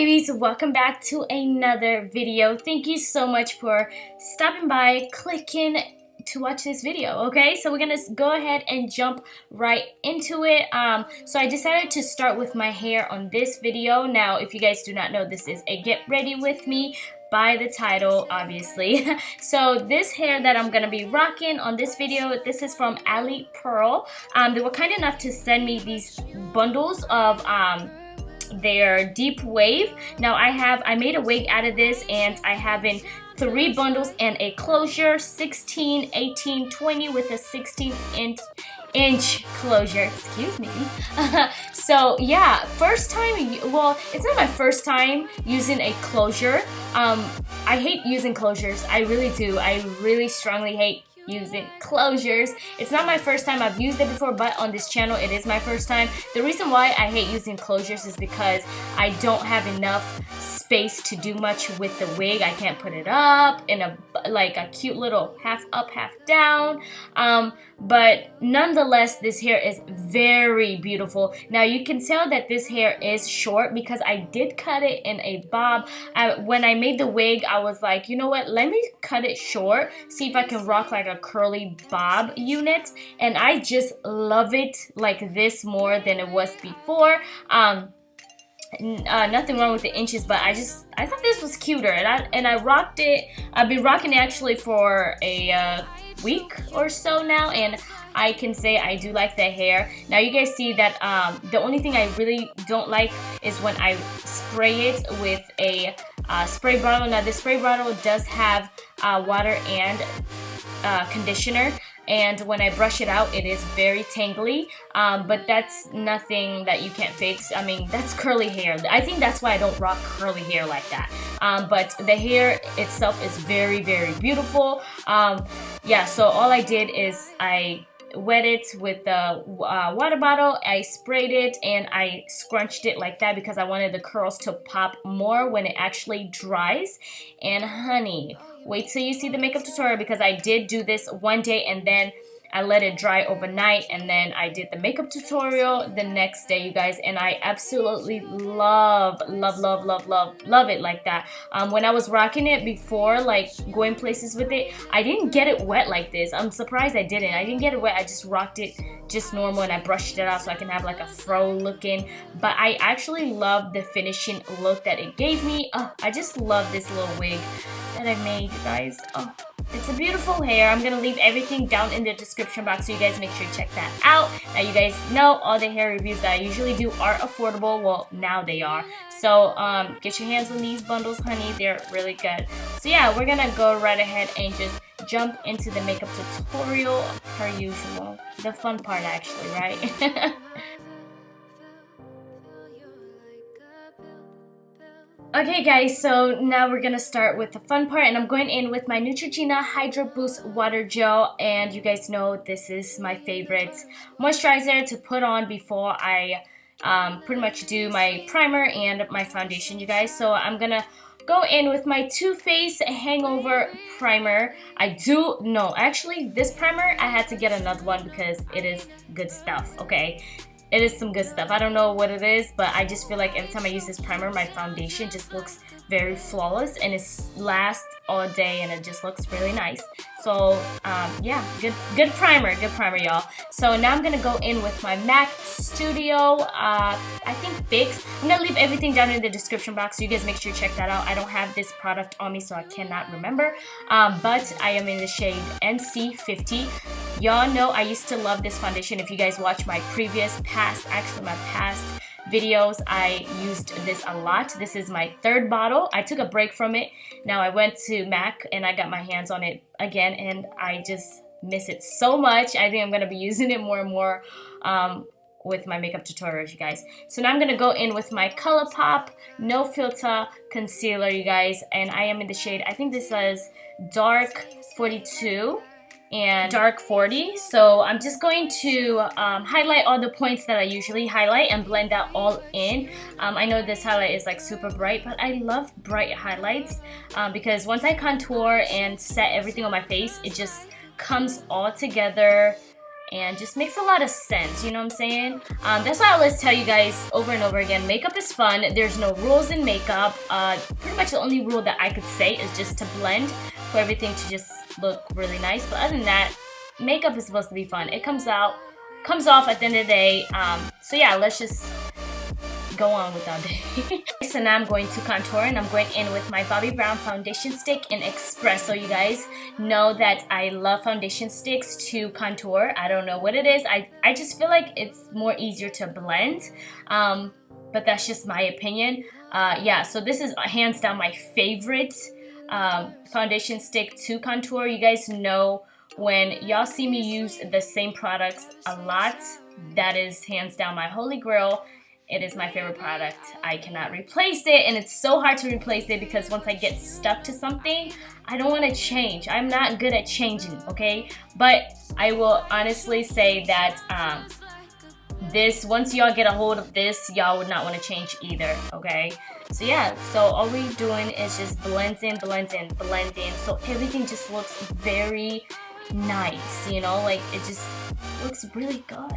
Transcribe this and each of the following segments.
babies, welcome back to another video. Thank you so much for stopping by, clicking to watch this video. Okay, so we're gonna go ahead and jump right into it. So I decided to start with my hair on this video. Now, if you guys do not know, this is a get ready with me by the title, obviously. So this hair that I'm gonna be rocking on this video, this is from Alipearl. They were kind enough to send me these bundles of their deep wave. Now I made a wig out of this, and I have in 3 bundles and a closure, 16, 18, 20 with a 16-inch closure, excuse me. So yeah, first time, well, it's not my first time using a closure. I hate using closures, I really do. I really strongly hate using closures. It's not my first time. I've used it before, but on this channel it is my first time. The reason why I hate using closures is because I don't have enough space to do much with the wig. I can't put it up in a cute little half up, half down. But nonetheless, this hair is very beautiful. Now you can tell that this hair is short because I did cut it in a bob. When I made the wig, I was like, you know what, let me cut it short, see if I can rock like a curly bob unit, and I just love it like this more than it was before. Nothing wrong with the inches, but I thought this was cuter, and I rocked it. I've been rocking it actually for a week or so now, and I can say I do like the hair. Now you guys see that the only thing I really don't like is when I spray it with a spray bottle. Now this spray bottle does have water and conditioner, and when I brush it out, it is very tangly, but that's nothing that you can't fix. I mean, that's curly hair. I think that's why I don't rock curly hair like that. But the hair itself is very, very beautiful. Yeah, so all I did is I wet it with the water bottle, I sprayed it, and I scrunched it like that because I wanted the curls to pop more when it actually dries. And honey, wait till you see the makeup tutorial, because I did do this one day and then I let it dry overnight, and then I did the makeup tutorial the next day, you guys, and I absolutely love it like that. When I was rocking it before, like going places with it, I didn't get it wet like this. I'm surprised I didn't. I didn't get it wet. I just rocked it just normal, and I brushed it out so I can have like a fro looking. But I actually love the finishing look that it gave me. I just love this little wig that I made, you guys. It's a beautiful hair. I'm gonna leave everything down in the description box, so you guys make sure to check that out. Now you guys know all the hair reviews that I usually do are affordable. Well, now they are. So get your hands on these bundles, honey. They're really good. So yeah, we're gonna go right ahead and just jump into the makeup tutorial per usual. The fun part actually, right? Okay guys, so now we're gonna start with the fun part, and I'm going in with my Neutrogena Hydro Boost Water Gel, and you guys know this is my favorite moisturizer to put on before I pretty much do my primer and my foundation, you guys. So I'm gonna go in with my Too Faced Hangover Primer. Actually this primer I had to get another one because it is good stuff, okay? It is some good stuff. I don't know what it is, but I just feel like every time I use this primer, my foundation just looks very flawless, and it lasts all day, and it just looks really nice. So yeah, good primer, y'all. So now I'm gonna go in with my MAC Studio, I think Fix. I'm gonna leave everything down in the description box, so you guys make sure to check that out. I don't have this product on me, so I cannot remember, but I am in the shade NC50. Y'all know I used to love this foundation. If you guys watch my past videos, I used this a lot. This is my 3rd bottle. I took a break from it. Now I went to MAC and I got my hands on it again, and I just miss it so much. I think I'm gonna be using it more and more with my makeup tutorials, you guys. So now I'm gonna go in with my ColourPop No Filter Concealer, you guys, and I am in the shade, I think this is Dark 42 and Dark 40. So I'm just going to highlight all the points that I usually highlight and blend that all in. I know this highlight is like super bright, but I love bright highlights because once I contour and set everything on my face, it just comes all together and just makes a lot of sense, you know what I'm saying? That's why I always tell you guys over and over again, makeup is fun. There's no rules in makeup. Pretty much the only rule that I could say is just to blend for everything to just look really nice. But other than that, makeup is supposed to be fun. It comes off at the end of the day. So yeah, let's just go on with our day. So now I'm going to contour, and I'm going in with my Bobbi Brown foundation stick in Express. So you guys know that I love foundation sticks to contour. I don't know what it is. I just feel like it's more easier to blend, but that's just my opinion. Yeah, so this is hands down my favorite foundation stick to contour. You guys know when y'all see me use the same products a lot, that is hands down my holy grail. It is my favorite product. I cannot replace it, and it's so hard to replace it because once I get stuck to something, I don't want to change. I'm not good at changing, okay? But I will honestly say that this, once y'all get a hold of this, y'all would not want to change either, okay? So yeah, so all we're doing is just blending, so everything just looks very nice, you know, like it just looks really good.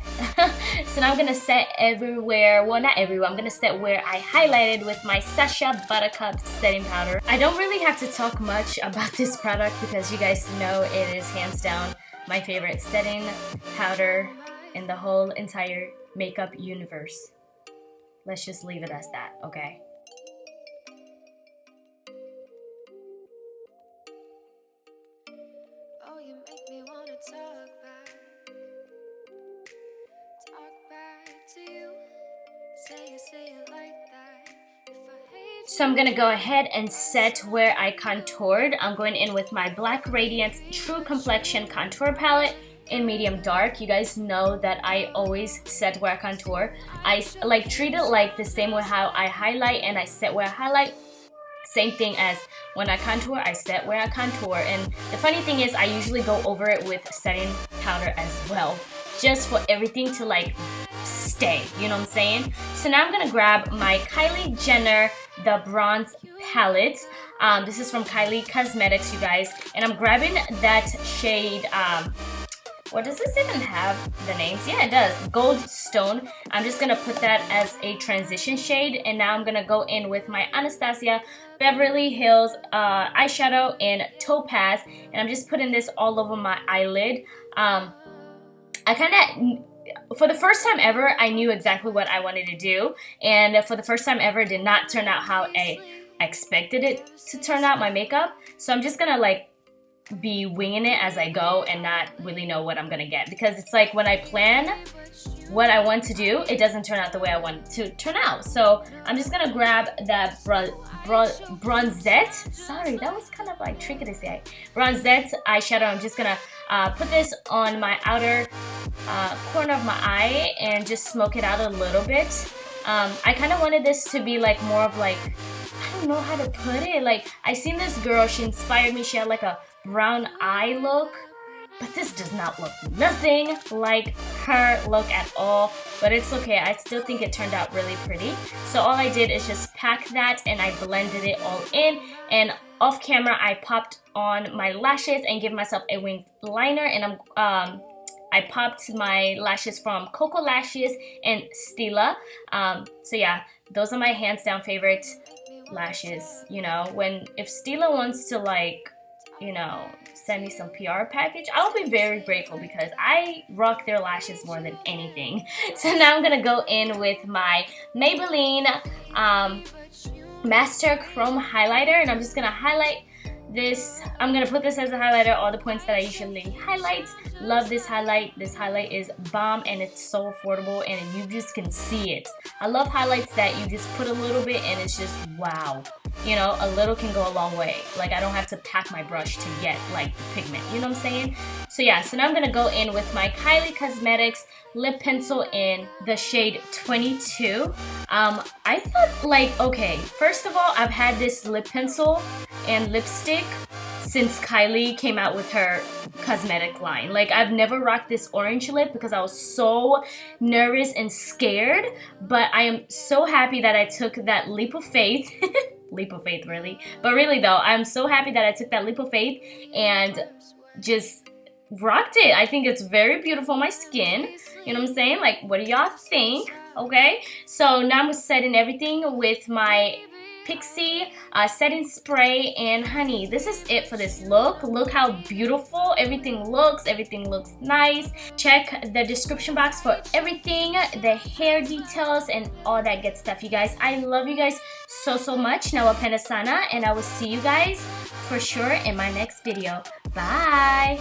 So now I'm gonna set everywhere, well not everywhere, I'm gonna set where I highlighted with my Sacha Buttercup setting powder. I don't really have to talk much about this product because you guys know it is hands down my favorite setting powder in the whole entire makeup universe. Let's just leave it as that, okay? So I'm gonna go ahead and set where I contoured. I'm going in with my Black Radiance True Complexion Contour Palette in medium dark. You guys know that I always set where I contour. I like treat it like the same way how I highlight and I set where I highlight. Same thing as when I contour, I set where I contour. And the funny thing is I usually go over it with setting powder as well, just for everything to like stay, you know what I'm saying? So now I'm gonna grab my Kylie Jenner The Bronze Palette. This is from Kylie Cosmetics, you guys, and I'm grabbing that shade, what does this even have the names? Yeah, it does. Gold Stone. I'm just gonna put that as a transition shade, and now I'm gonna go in with my Anastasia Beverly Hills eyeshadow in Topaz, and I'm just putting this all over my eyelid. I kind of, for the first time ever, I knew exactly what I wanted to do, and for the first time ever, it did not turn out how I expected it to turn out, my makeup. So I'm just gonna like be winging it as I go and not really know what I'm gonna get, because it's like when I plan what I want to do, it doesn't turn out the way I want it to turn out. So I'm just gonna grab that bronzette. Sorry, that was kind of like tricky to say. Bronzette eyeshadow. I'm just gonna put this on my outer corner of my eye and just smoke it out a little bit. I kind of wanted this to be like more of like, I don't know how to put it. Like, I seen this girl, she inspired me. She had like a brown eye look, but this does not look nothing like her look at all, but it's okay. I still think it turned out really pretty. So all I did is just pack that and I blended it all in, and off camera I popped on my lashes and give myself a winged liner, and I popped my lashes from Coco Lashes and Stila. So yeah, those are my hands down favorite lashes. You know, if Stila wants to like, you know, send me some PR package, I'll be very grateful because I rock their lashes more than anything. So now I'm gonna go in with my Maybelline Master Chrome Highlighter, and I'm just gonna highlight this. I'm gonna put this as a highlighter, all the points that I usually highlight. Love this highlight. This highlight is bomb and it's so affordable and you just can see it. I love highlights that you just put a little bit and it's just wow. You know, a little can go a long way. Like, I don't have to pack my brush to get like the pigment, you know what I'm saying? So yeah, so now I'm gonna go in with my Kylie Cosmetics lip pencil in the shade 22. I thought like, okay, first of all, I've had this lip pencil and lipstick since Kylie came out with her cosmetic line. Like, I've never rocked this orange lip because I was so nervous and scared, but I am so happy that I took that leap of faith. Leap of faith, really. But really though, I'm so happy that I took that leap of faith and just rocked it. I think it's very beautiful on my skin. You know what I'm saying? Like, what do y'all think? Okay, so now I'm setting everything with my Pixie setting spray, and honey, this is it for this look. Look how beautiful everything looks. Everything looks nice. Check the description box for everything, the hair details and all that good stuff, you guys. I love you guys so much. Nawapenda sana, and I will see you guys for sure in my next video. Bye.